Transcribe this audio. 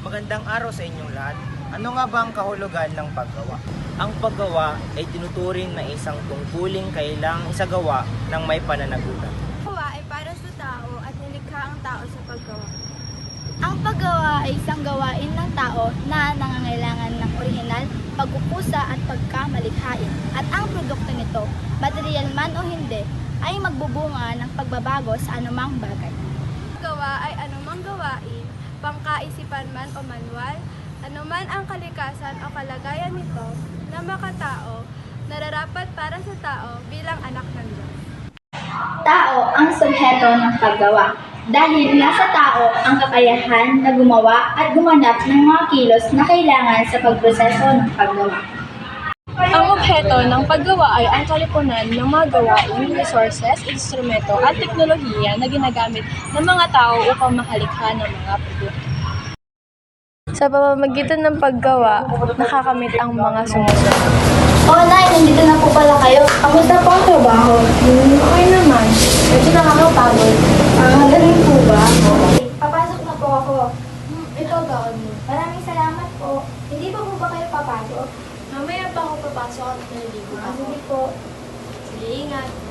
Magandang araw sa inyong lahat. Ano nga ba ang kahulugan ng paggawa? Ang paggawa ay tinuturing na isang tungkuling kailangang isagawa ng may pananagutan. Paggawa ay para sa tao at nilikha ang tao sa paggawa. Ang paggawa ay isang gawain ng tao na nangangailangan ng orihinal, pagkukusa at pagkamalikhain. At ang produkto nito, material man o hindi, ay magbubunga ng pagbabago sa anumang bagay. Paggawa ay anumang gawain, pangkaisipan man o manual, anuman ang kalikasan o kalagayan nito na makatao, nararapat para sa tao bilang anak ng Diyos. Tao ang subheto ng paggawa dahil nasa tao ang kakayahan na gumawa at gumanap ng mga kilos na kailangan sa pagproseso ng paggawa. Ang obheto ng paggawa ay ang kalipunan ng mga gawain, resources, instrumento at teknolohiya na ginagamit ng mga tao upang makalikha ng mga produkto. Sa pamamagitan ng paggawa, nakakamit ang mga sumusunod. Oh, Nay, nandito na po pala kayo. Kamusta po ang trabaho? Okay naman. Medyo nakakapagod. Galing po ba? Okay, papasok na po ako. Ito baon mo. Maraming salamat po. Hindi pa po ba kayo papasok? Mamaya pa ako papasok at naliligo Sige po. Sige, ingat.